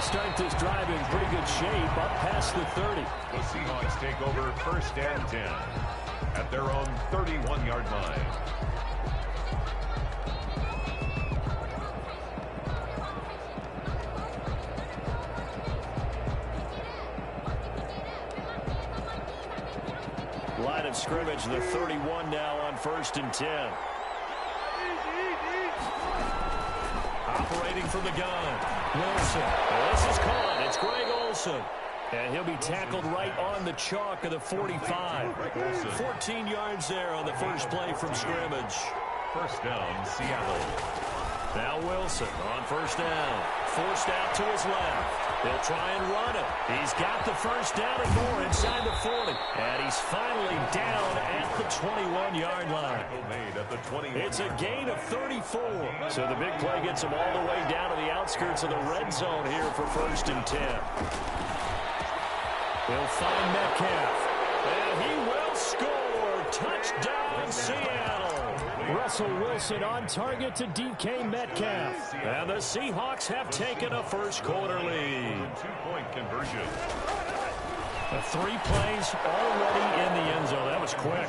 start this drive in pretty good shape, up past the 30. The Seahawks take over 1st and 10 at their own 31-yard line. Line of scrimmage, the 31 now on 1st and 10. Operating from the gun. Wilson. This is caught. It's Greg Olsen. And he'll be tackled right on the chalk of the 45. 14 yards there on the first play from scrimmage. 1st down, Seattle. Now Wilson on 1st down. Forced out to his left. He'll try and run it. He's got the 1st down and more inside the 40. And he's finally down at the 21-yard line. It's a gain of 34. So the big play gets him all the way down to the outskirts of the red zone here for 1st and 10. He'll find Metcalf. And he will score. Touchdown, Seattle. Russell Wilson on target to DK Metcalf. And the Seahawks have taken a first-quarter lead. 2-point conversion. 3 plays already in the end zone. That was quick.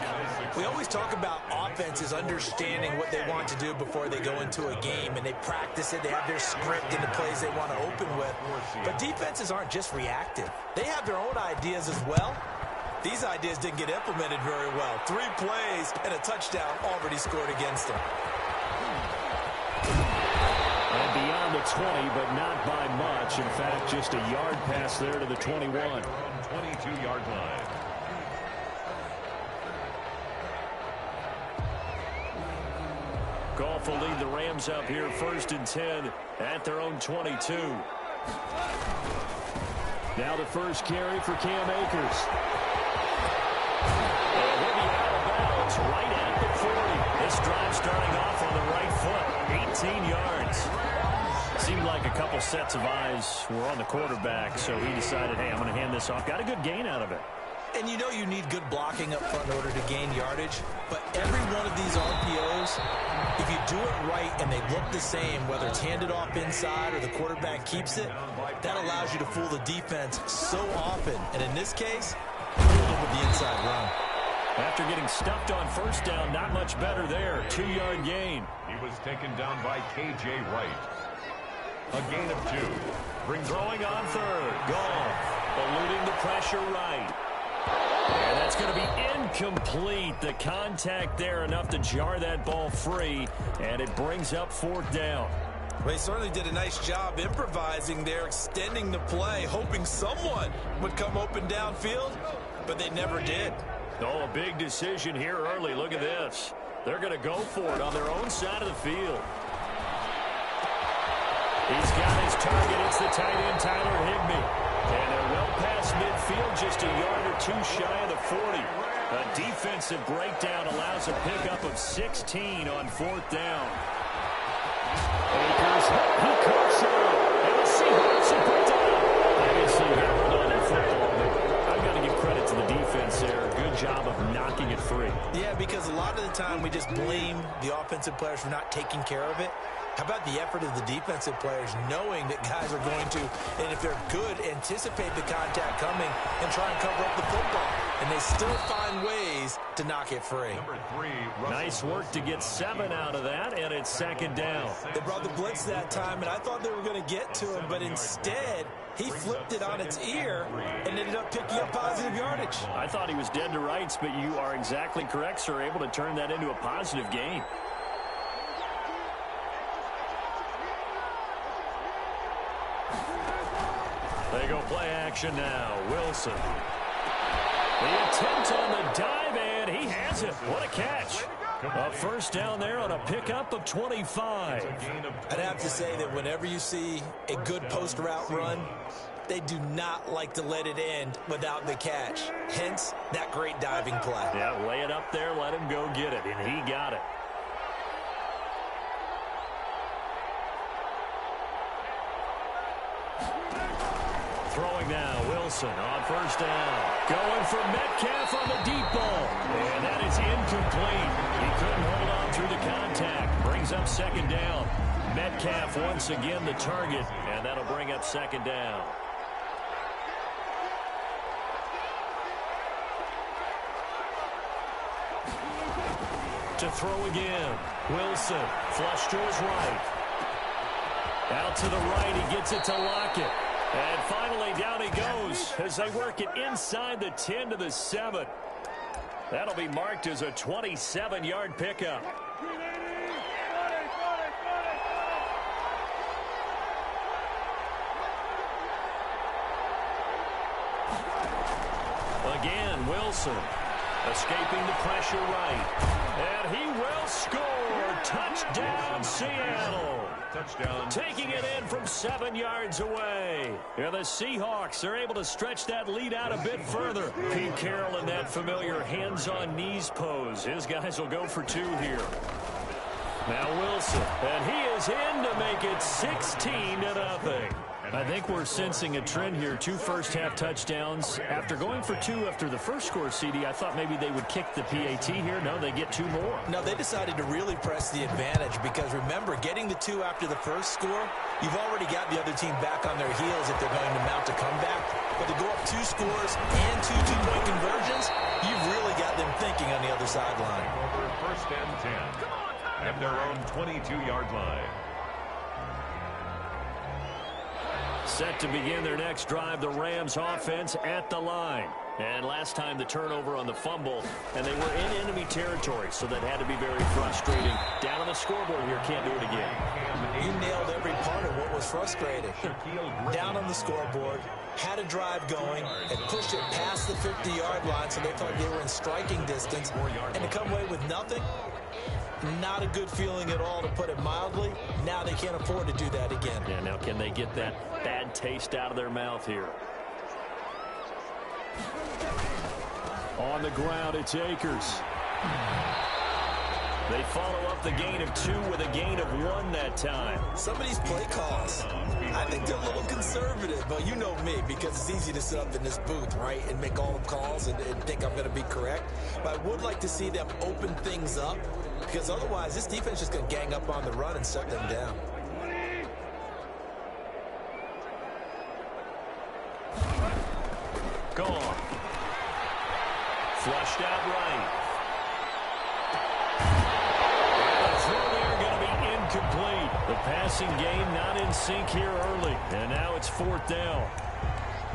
We always talk about offenses understanding what they want to do before they go into a game, and they practice it. They have their script and the plays they want to open with. But defenses aren't just reactive. They have their own ideas as well. These ideas didn't get implemented very well. 3 plays and a touchdown already scored against them. And beyond the 20, but not by much. In fact, just a yard pass there to the 21. 22-yard line. Goff will lead the Rams up here 1st and 10 at their own 22. Now the first carry for Cam Akers. And he'll be out of bounds right at the 40. This drive starting off on the right foot. 18 yards. Seemed like a couple sets of eyes were on the quarterback, so he decided, hey, I'm going to hand this off. Got a good gain out of it. And you know you need good blocking up front in order to gain yardage. But every one of these RPOs, if you do it right and they look the same, whether it's handed off inside or the quarterback keeps it, that allows you to fool the defense so often. And in this case, fooled them with the inside run. After getting stuffed on 1st down, not much better there. 2-yard gain. He was taken down by K.J. Wright. A gain of 2. Throwing on 3rd. Goff eluding the pressure right. And that's going to be incomplete. The contact there enough to jar that ball free, and it brings up 4th down. Well, they certainly did a nice job improvising there, extending the play, hoping someone would come open downfield, but they never did. Oh, a big decision here early. Look at this. They're going to go for it on their own side of the field. He's got his target. It's the tight end, Tyler Higbee. And they're well past midfield, just a yard or 2 shy of the 40. A defensive breakdown allows a pickup of 16 on 4th down. Akers, he cuts it. And the Seahawks will put down. Obviously, they hold on to the football, but I've got to give credit to the defense there. Good job of knocking it free. Yeah, because a lot of the time we just blame the offensive players for not taking care of it. How about the effort of the defensive players knowing that guys are going to, and if they're good, anticipate the contact coming and try and cover up the football. And they still find ways to knock it free. Number 3, nice work to get 7 out of that, and it's 2nd down. They brought the blitz that time, and I thought they were going to get to him, but instead he flipped it on its ear and ended up picking up positive yardage. I thought he was dead to rights, but you are exactly correct, sir, able to turn that into a positive gain. They go play action now. Wilson. The attempt on the dive, and he has it. What a catch. A 1st down there on a pickup of 25. I'd have to say that whenever you see a good post route run, they do not like to let it end without the catch. Hence, that great diving play. Yeah, lay it up there, let him go get it, and he got it. Throwing now, Wilson on 1st down. Going for Metcalf on the deep ball. And that is incomplete. He couldn't hold on through the contact. Brings up 2nd down. Metcalf once again the target, and that'll bring up second down. To throw again. Wilson, flush to his right. Out to the right, he gets it to Lockett. And finally, down he goes as they work it inside the 10 to the 7. That'll be marked as a 27-yard pickup. Again, Wilson escaping the pressure right. And he will score. Touchdown, Seattle. Touchdown. Taking it in from 7 yards away. And the Seahawks are able to stretch that lead out a bit further. Pete Carroll in that familiar hands-on knees pose. His guys will go for 2 here. Now Wilson, and he is in to make it 16-0. I think we're sensing a trend here. 2 first-half touchdowns. After going for 2 after the first score, CD, I thought maybe they would kick the PAT here. No, they get 2 more. No, they decided to really press the advantage because, remember, getting the 2 after the first score, you've already got the other team back on their heels if they're going to mount a comeback. But to go up 2 scores and 2 two-point conversions, you've really got them thinking on the other sideline. Over first and 10 at their own 22-yard line. Set to begin their next drive, the Rams offense at the line. And last time the turnover on the fumble, and they were in enemy territory, so that had to be very frustrating. Down on the scoreboard here, can't do it again. You nailed every part of what was frustrating. Down on the scoreboard, had a drive going, and pushed it past the 50-yard line, so they thought they were in striking distance, and to come away with nothing, not a good feeling at all, to put it mildly. Now they can't afford to do that again. Yeah, now can they get that bad taste out of their mouth here? On the ground, it's Akers. They follow up the gain of 2 with a gain of 1 that time. Some of these play calls, I think they're a little conservative, but you know me, because it's easy to sit up in this booth, right, and make all the calls and think I'm going to be correct. But I would like to see them open things up, because otherwise this defense is just going to gang up on the run and shut them down. Gone. Flushed out right. The throw there going to be incomplete. The passing game not in sync here early. And now it's 4th down.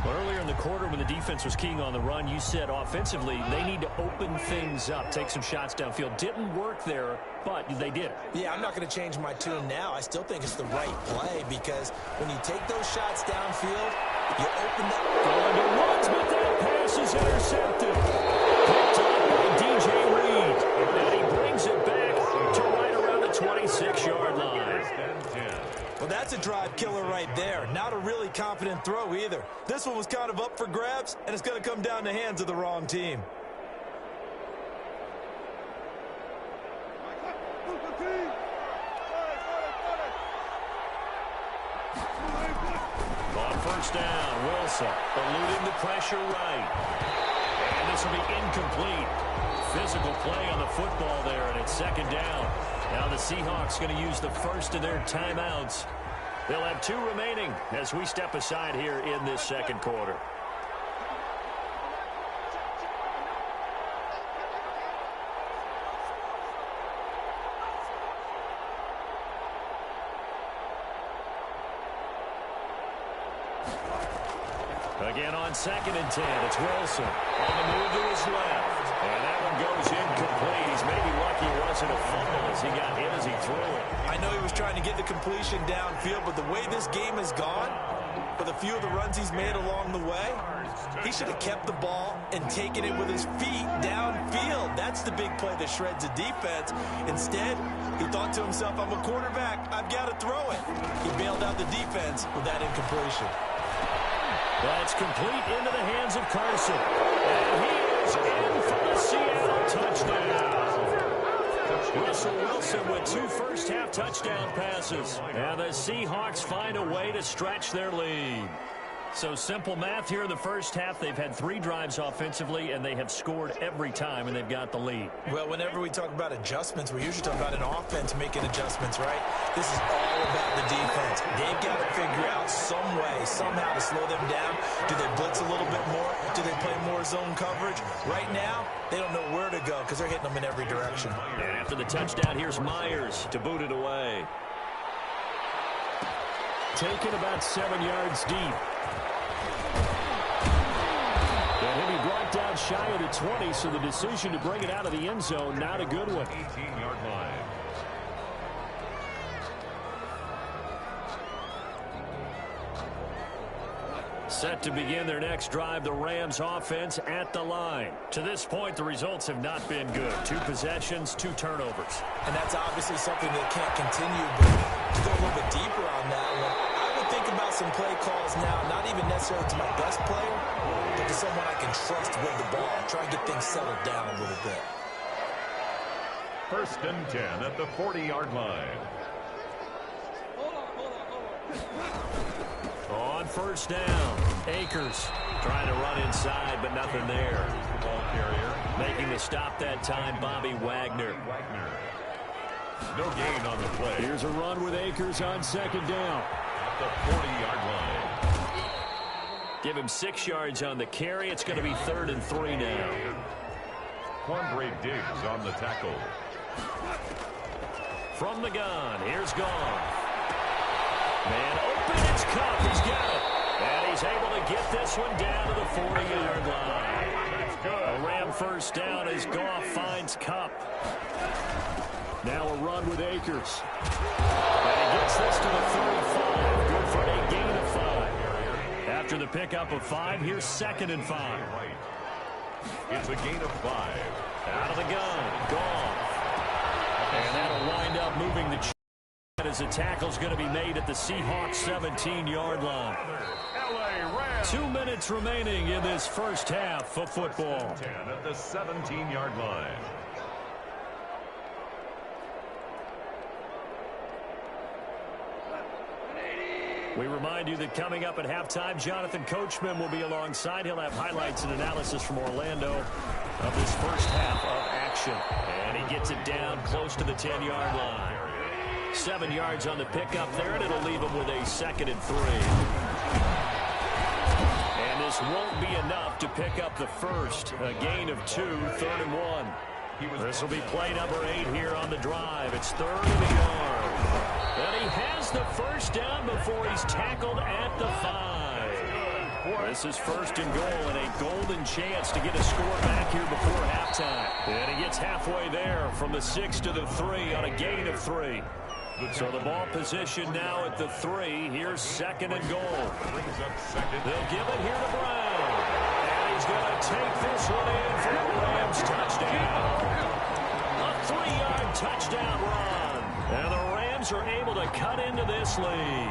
But earlier in the quarter when the defense was keying on the run, you said offensively they need to open things up, take some shots downfield. Didn't work there, but they did. Yeah, I'm not going to change my tune now. I still think it's the right play because when you take those shots downfield, you open that. Going to runs, but that pass is intercepted. Picked up by DJ Reed. And he brings it back to right around the 26-yard line. Well, that's a drive killer right there. Not a really confident throw either. This one was kind of up for grabs, and it's going to come down the hands of the wrong team. On first down, Wilson eluding the pressure right. And this will be incomplete. Physical play on the football there, and it's 2nd down. Now the Seahawks going to use the first of their timeouts. They'll have 2 remaining as we step aside here in this 2nd quarter. Again on 2nd and 10, it's Wilson on the move to his left. And that one goes incomplete. He's maybe lucky it wasn't a fumble as he got hit as he threw it. I know he was trying to get the completion downfield, but the way this game has gone, with a few of the runs he's made along the way, he should have kept the ball and taken it with his feet downfield. That's the big play that shreds a defense. Instead, he thought to himself, I'm a quarterback, I've got to throw it. He bailed out the defense with that incompletion. That's complete into the hands of Carson. And he is in for the Seattle touchdown. Russell Wilson with 2 first-half touchdown passes. And the Seahawks find a way to stretch their lead. So simple math here in the first half. They've had 3 drives offensively, and they have scored every time, and they've got the lead. Well, whenever we talk about adjustments, we usually talk about an offense making adjustments, right? This is all about the defense. They've got to figure out some way, somehow to slow them down. Do they blitz a little bit more? Do they play more zone coverage? Right now, they don't know where to go because they're hitting them in every direction. And after the touchdown, here's Myers to boot it away. Taken about 7 yards deep. And he'll be brought down shy of the 20, so the decision to bring it out of the end zone, not a good one. 18-yard line. Set to begin their next drive, the Rams offense at the line. To this point, the results have not been good. 2 possessions, 2 turnovers. And that's obviously something that can't continue, but to go a little bit deeper on that one, I would think about some play calls now, not even necessarily to my best player, but to someone I can trust with the ball. Try and get things settled down a little bit. 1st and 10 at the 40-yard line. On 1st down, Akers trying to run inside, but nothing there. Ball carrier. Making the stop that time, Bobby Wagner. No gain on the play. Here's a run with Akers on 2nd down. At the 40-yard line. Give him 6 yards on the carry. It's going to be 3rd and 3 now. Quandre Diggs on the tackle. From the gun, here's Goff. Man open, it's Cup. He's got it. And he's able to get this one down to the 40-yard line. A Ram 1st down as Goff finds Cup. Now a run with Akers. And he gets this to the 35. Good for a gain of 5. After the pickup of 5, here's 2nd and 5. It's a gain of 5. Out of the gun, Goff. And that'll wind up moving the as the tackle's going to be made at the Seahawks 17-yard line. 2 minutes remaining in this first half of football. 10 at the 17-yard line. We remind you that coming up at halftime, Jonathan Coachman will be alongside. He'll have highlights and analysis from Orlando of this first half of action. And he gets it down close to the 10-yard line. 7 yards on the pickup there, and it'll leave him with a 2nd and 3. And this won't be enough to pick up the first. A gain of 2, 3rd and 1. This will be play number 8 here on the drive. It's 3rd and a yard. And he has the first down before he's tackled at the 5. This is 1st and goal, and a golden chance to get a score back here before halftime. And he gets halfway there from the 6 to the 3 on a gain of 3. So the ball position now at the 3. Here's 2nd and goal. They'll give it here to Brown. And he's going to take this one in for the Rams touchdown. A 3-yard touchdown run. And the Rams are able to cut into this lead.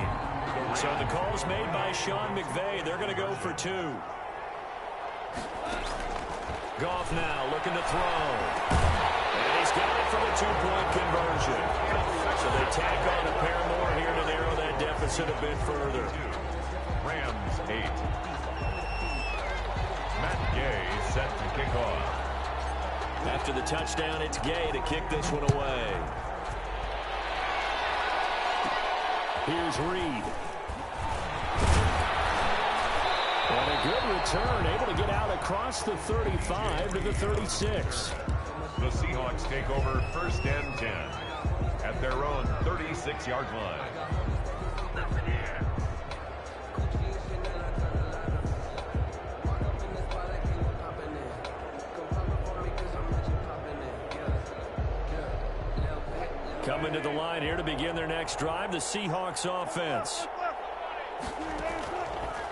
So the call's made by Sean McVay. They're going to go for 2. Goff now looking to throw. And he's got it for the 2-point conversion. So they tack on a pair more here to narrow that deficit a bit further. Rams 8. Matt Gay set to kick off. After the touchdown, it's Gay to kick this one away. Here's Reed. And a good return, able to get out across the 35 to the 36. The Seahawks take over 1st and 10 at their own 36-yard line. Coming to the line here to begin their next drive, the Seahawks offense.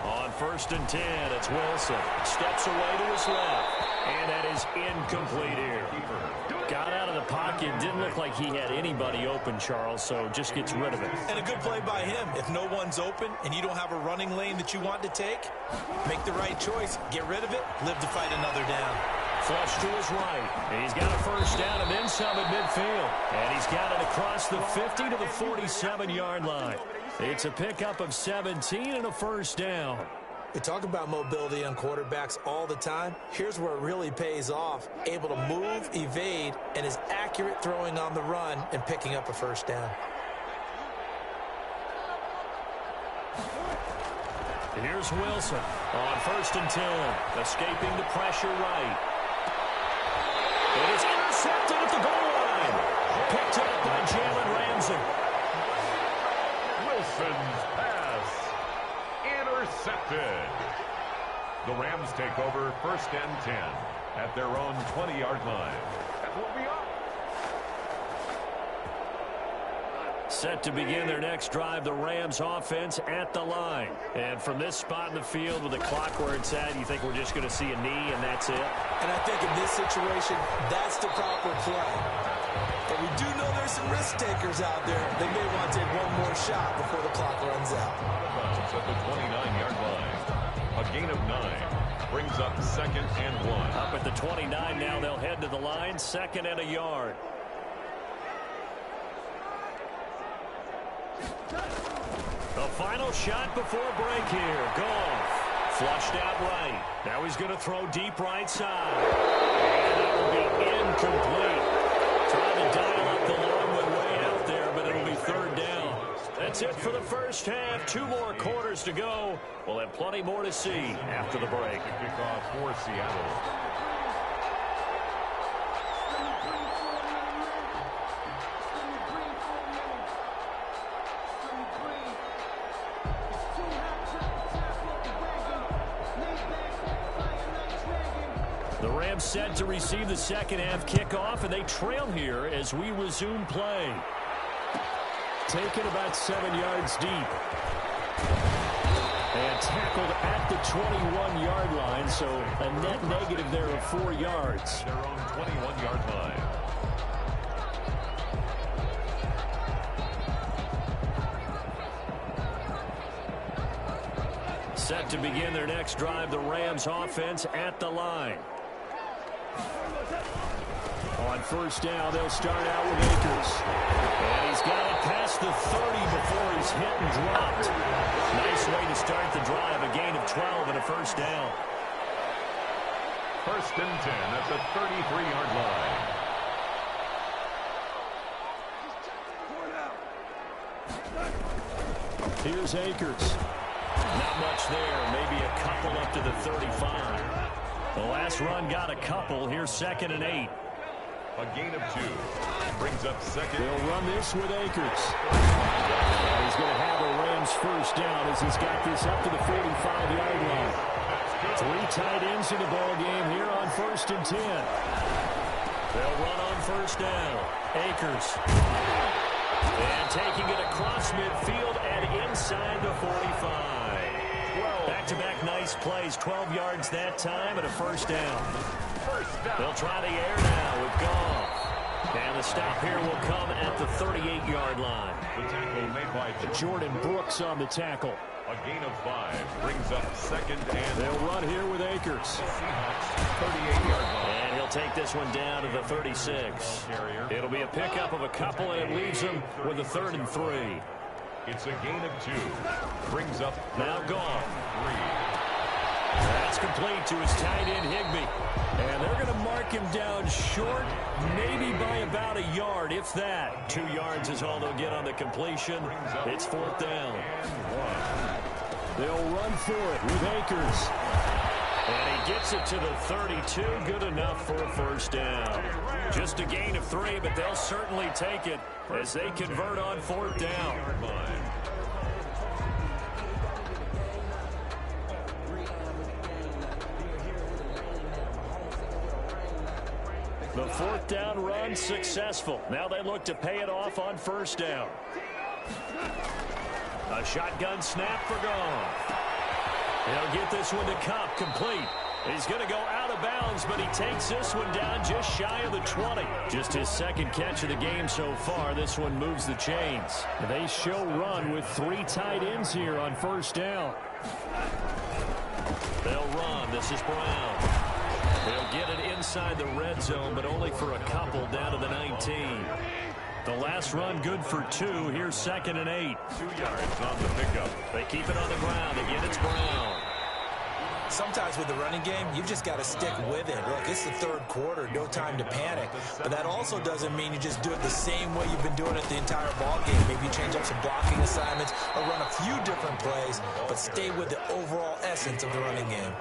On 1st and 10, it's Wilson. Steps away to his left. And that is incomplete here. Got out of the pocket. Didn't look like he had anybody open, Charles, so just gets rid of it. And a good play by him. If no one's open and you don't have a running lane that you want to take, make the right choice. Get rid of it. Live to fight another down. Flush to his right. He's got a first down and then some at midfield. And he's got it across the 50 to the 47-yard line. It's a pickup of 17 and a first down. We talk about mobility on quarterbacks all the time. Here's where it really pays off. Able to move, evade, and is accurate throwing on the run and picking up a first down. Here's Wilson on 1st and 10. Escaping the pressure right. It is intercepted at the goal line. Picked up by Jalen Ramsey. Wilson's pass intercepted. The Rams take over 1st and 10 at their own 20-yard line. That will be up. Set to begin their next drive, the Rams offense at the line. And from this spot in the field with the clock where it's at, you think we're just going to see a knee and that's it? And I think in this situation, that's the proper play. But we do know there's some risk takers out there. They may want to take one more shot before the clock runs out. At the 29-yard line. A gain of 9 brings up 2nd and 1. Up at the 29 now, they'll head to the line, 2nd and a yard. The final shot before break here. Goff flushed out right. Now he's going to throw deep right side. And that will be incomplete. Trying to dial up the long one way out there, but it'll be 3rd down. That's it for the first half. 2 more quarters to go. We'll have plenty more to see after the break. Kickoff for Seattle. The Rams set to receive the second half kickoff, and they trail here as we resume play. Taken about 7 yards deep. And tackled at the 21-yard line, so a net negative there of 4 yards. Their own 21-yard line. Set to begin their next drive, the Rams offense at the line. On 1st down, they'll start out with Akers. And he's got it past the 30 before he's hit and dropped. Nice way to start the drive, a gain of 12 and a 1st down. 1st and 10 at the 33-yard line. Here's Akers. Not much there, maybe a couple up to the 35. The last run got a couple. Here's 2nd and 8. A gain of 2 brings up 2nd. They'll run this with Akers. He's going to have a Rams 1st down as he's got this up to the 45-yard line. 3 tight ends in the ball game here on 1st and 10. They'll run on 1st down. Akers. And taking it across midfield and inside the 45. Back-to-back nice plays. 12 yards that time and a 1st down. They'll try the air now with Goff. And the stop here will come at the 38-yard line. The tackle made by Jordan Brooks on the tackle. A gain of 5 brings up 2nd and... They'll run here with Akers. 38-yard line. And he'll take this one down to the 36. It'll be a pickup of a couple, and it leaves him with a 3rd and 3. It's a gain of 2. Brings up now Goff. 3. That's complete to his tight end, Higbee. And they're going to mark him down short, maybe by about a yard, if that. 2 yards is all they'll get on the completion. It's 4th down. They'll run for it with Akers. And he gets it to the 32. Good enough for a 1st down. Just a gain of 3, but they'll certainly take it as they convert on 4th down. The 4th down run successful. Now they look to pay it off on 1st down. A shotgun snap for Goff. He'll get this one to Kupp, complete. He's going to go out of bounds, but he takes this one down just shy of the 20. Just his 2nd catch of the game so far. This one moves the chains. They show run with 3 tight ends here on 1st down. They'll run. This is Brown. They'll get it inside the red zone, but only for a couple down to the 19. The last run good for 2. Here's 2nd and 8. 2 yards on the pickup. They keep it on the ground. Again, it's Brown. sometimes with the running game, you've just got to stick with it. Look, it's the third quarter, no time to panic. But that also doesn't mean you just do it the same way you've been doing it the entire ball game. Maybe you change up some blocking assignments or run a few different plays, but stay with the overall essence of the running game.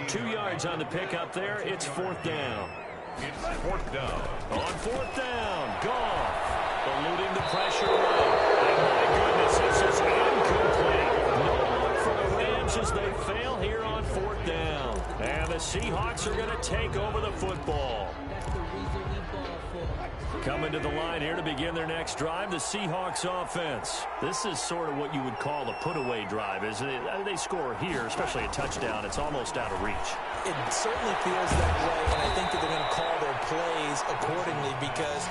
2 yards on the pickup there. It's fourth down. It's fourth down. On fourth down, Goff eluding the pressure right. And my goodness, this is incomplete. No look for the Rams as they fail here on fourth down. And the Seahawks are going to take over the football. Coming to the line here to begin their next drive, the Seahawks offense. This is sort of what you would call a put-away drive, isn't it? They score here, especially a touchdown. It's almost out of reach. It certainly feels that way, and I think that they're going to call their plays accordingly because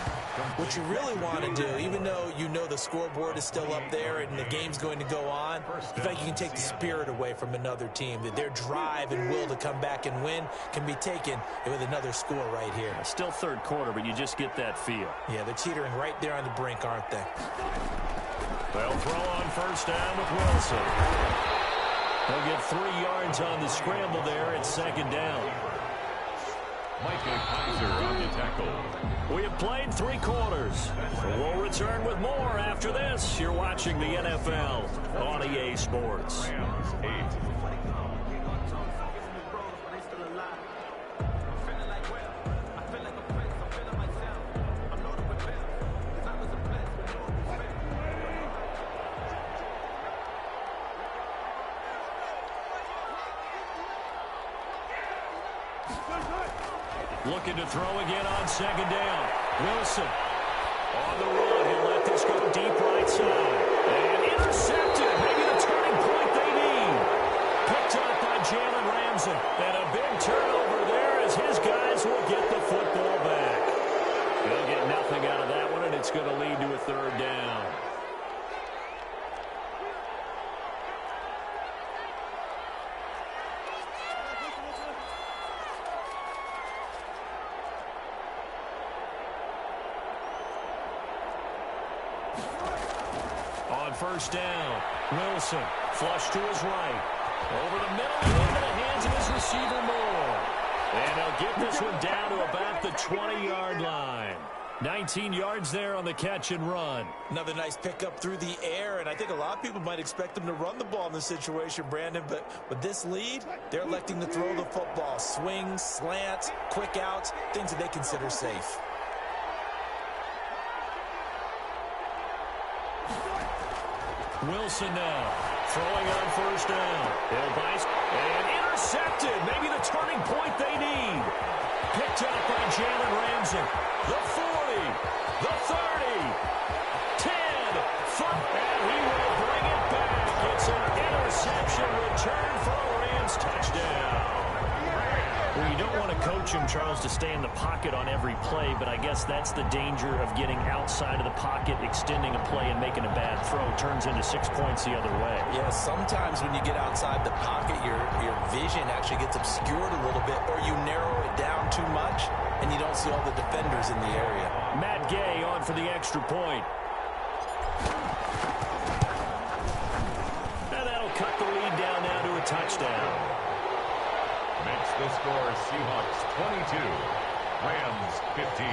what you really want to do, even though you know the scoreboard is still up there and the game's going to go on, you feel like you can take the spirit away from another team, that their drive and will to come back and win can be taken with another score right here. Still third quarter, but you just get that feel. Yeah, they're teetering right there on the brink, aren't they? They'll throw on first down with Wilson. He'll get 3 yards on the scramble there at second down. Micah Kaiser on the tackle. We have played 3 quarters. We'll return with more after this. You're watching the NFL on EA Sports. Rams 8. Looking to throw again on second down. Wilson on the run. He'll let this go deep right side. And intercepted. Maybe the turning point they need. Picked up by Jalen Ramsey. And a big turnover there as his guys will get the football back. They'll get nothing out of that one, and it's going to lead to a third down. First down. Wilson flush to his right. Over the middle and into the hands of his receiver Moore. And he'll get this one down to about the 20-yard line. 19 yards there on the catch and run. Another nice pickup through the air, and I think a lot of people might expect them to run the ball in this situation, Brandon, but with this lead, they're electing to throw the football. Swings, slants, quick outs, things that they consider safe. Wilson now, throwing on first down. He'll dice, and intercepted. Maybe the turning point they need. Picked up by Jalen Ramsey. The 40, the 30, 10, 5, and he will bring it back. It's an interception return for a Rams touchdown. Well, you don't want to coach him, Charles, to stay in the pocket on every play, but I guess that's the danger of getting outside of the pocket, extending a play, and making a bad throw. Turns into 6 points the other way. Yeah, sometimes when you get outside the pocket, your vision actually gets obscured a little bit, or you narrow it down too much, and you don't see all the defenders in the area. Matt Gay on for the extra point. And that'll cut the lead down now to a touchdown. Makes the score Seahawks 22, Rams 15.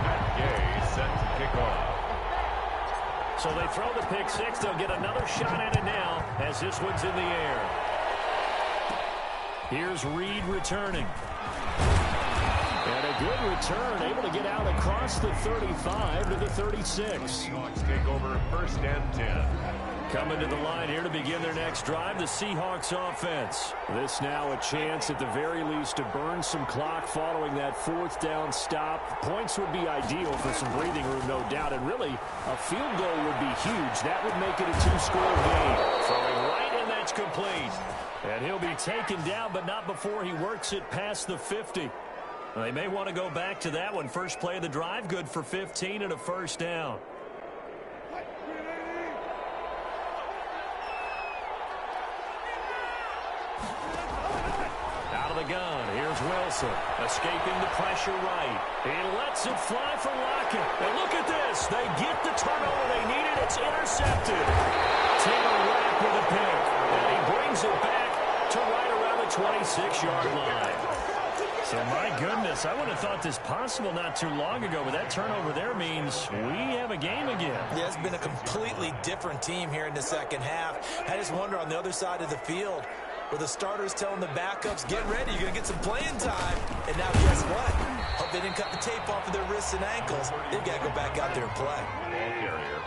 Matt Gay set to kick off. So they throw the pick six. They'll get another shot at it now as this one's in the air. Here's Reed returning. And a good return, able to get out across the 35 to the 36. Seahawks take over first and 10. Coming to the line here to begin their next drive, the Seahawks offense. This now a chance at the very least to burn some clock following that fourth down stop. Points would be ideal for some breathing room, no doubt. And really, a field goal would be huge. That would make it a 2-score game. Throwing right, and that's complete. And he'll be taken down, but not before he works it past the 50. They may want to go back to that one. First play of the drive, good for 15 and a first down. Out of the gun, here's is Wilson, escaping the pressure right. He lets it fly for Lockett. And look at this. They get the turnover they needed. It's intercepted. Taylor Rapp with a pick. And he brings it back to right around the 26-yard line. So, my goodness, I would have thought this possible not too long ago, but that turnover there means we have a game again. Yeah, it's been a completely different team here in the second half. I just wonder on the other side of the field, where the starters telling the backups, get ready, you're going to get some playing time. And now guess what? Hope they didn't cut the tape off of their wrists and ankles. They've got to go back out there and play.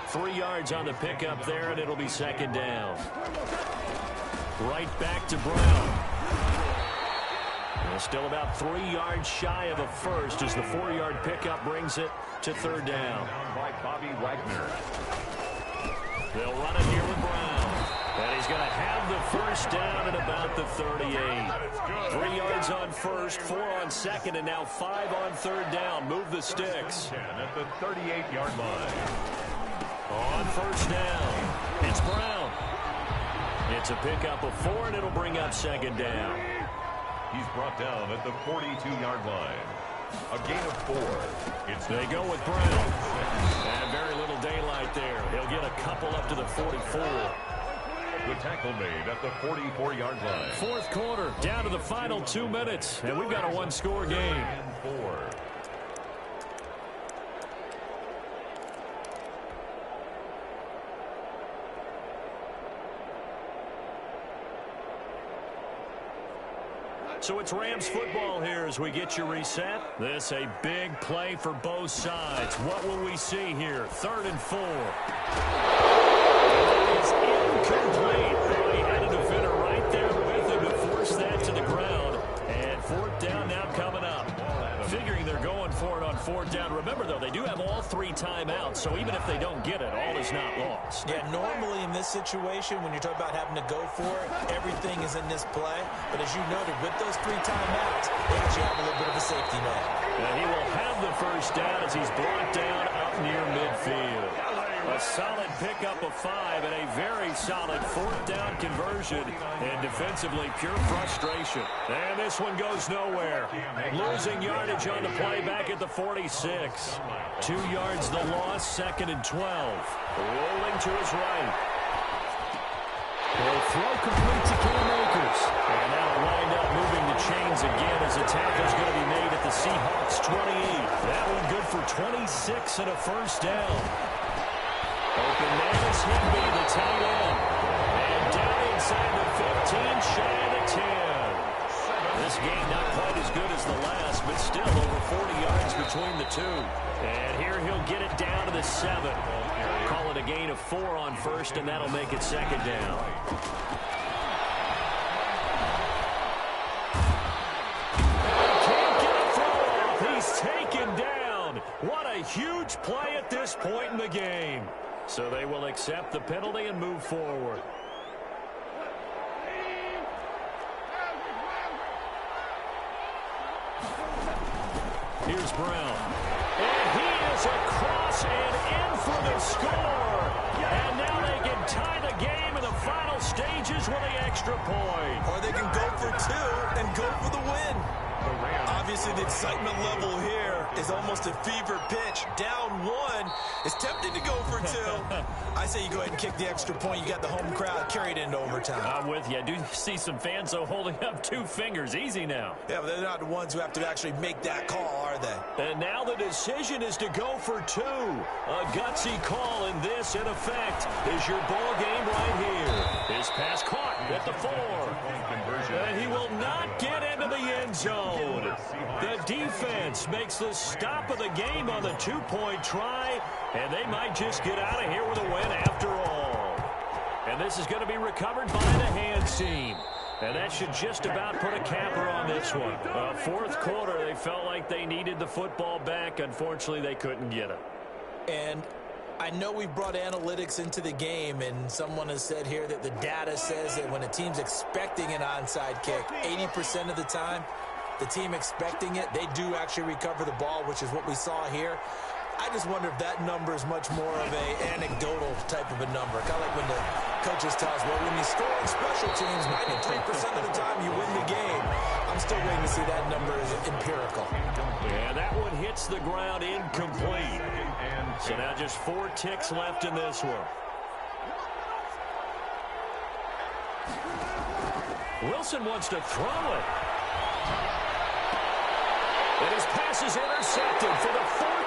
3 yards on the pickup there, and it'll be second down. Right back to Brown. Still about 3 yards shy of a first as the 4-yard pickup brings it to third down. By Bobby Wagner. They'll run it here with Brown. And he's going to have the first down at about the 38. 3 yards on first, 4 on second, and now 5 on third down. Move the sticks. 10 at the 38-yard line. On first down, it's Brown. It's a pickup of 4, and it'll bring up second down. He's brought down at the 42-yard line. A gain of 4. They go with Brown. And very little daylight there. He'll get a couple up to the 44. The tackle made at the 44-yard line. Fourth quarter, down to the final 2 minutes. And we've got a one-score game. And 4. So it's Rams football here as we get you reset. This a big play for both sides. What will we see here? 3rd and 4. It's incomplete. He had a defender right there with him to force that to the ground. And 4th down now coming up. Figuring they're going for it on 4th down. Remember, though, they do have all 3 timeouts, so even if they don't get it, all is not lost. Yeah, normally in this situation, when you're talking about having to go for it, everything is in this play. But as you noted, with those 3 timeouts, they actually have a little bit of a safety net. And he will have the first down as he's brought down up near midfield. A solid pickup of 5 and a very solid 4th down conversion. And defensively, pure frustration. And this one goes nowhere. Losing yardage on the play back at the 46. 2 yards the loss, 2nd and 12. Rolling to his right. He'll throw complete to Cam Akers. And that'll wind up moving the chains again as a tackle's going to be made at the Seahawks 28. That one good for 26 and a first down. Open man is Higbee, the tight end. And down inside the 15, shy of the 10. This game not quite as good as the last, but still over 40 yards between the two. And here he'll get it down to the 7. Call it a gain of 4 on first, and that'll make it second down. Can't get a throw off. He's taken down. What a huge play at this point in the game. So they will accept the penalty and move forward. Here's Brown. And he is across and in for the score. And now they can tie the game in the final stages with the extra point. Or they can go for 2 and go for the win. Obviously, the excitement level here is almost a fever pitch. Down 1. It's tempting to go for 2. I say you go ahead and kick the extra point. You got the home crowd carried into overtime. I'm with you. I do see some fans, though, holding up 2 fingers. Easy now. Yeah, but they're not the ones who have to actually make that call, are they? And now the decision is to go for 2. A gutsy call, and this, in effect, is your ball game right here. His pass caught at the 4. And he will not get into the end zone. The defense makes the stop of the game on the 2-point try, and they might just get out of here with a win after all. And this is going to be recovered by the hands team. And that should just about put a capper on this one. 4th quarter, they felt like they needed the football back. Unfortunately, they couldn't get it. And I know we've brought analytics into the game, and someone has said here that the data says that when a team's expecting an onside kick, 80% of the time, the team expecting it, they do actually recover the ball, which is what we saw here. I just wonder if that number is much more of a anecdotal type of a number. Kind of like when the coaches tell us, well, when you score on special teams, 93% of the time you win the game. I'm still waiting to see that number is empirical. And that one hits the ground incomplete. So now just 4 ticks left in this one. Wilson wants to throw it. And his pass is intercepted for the 4th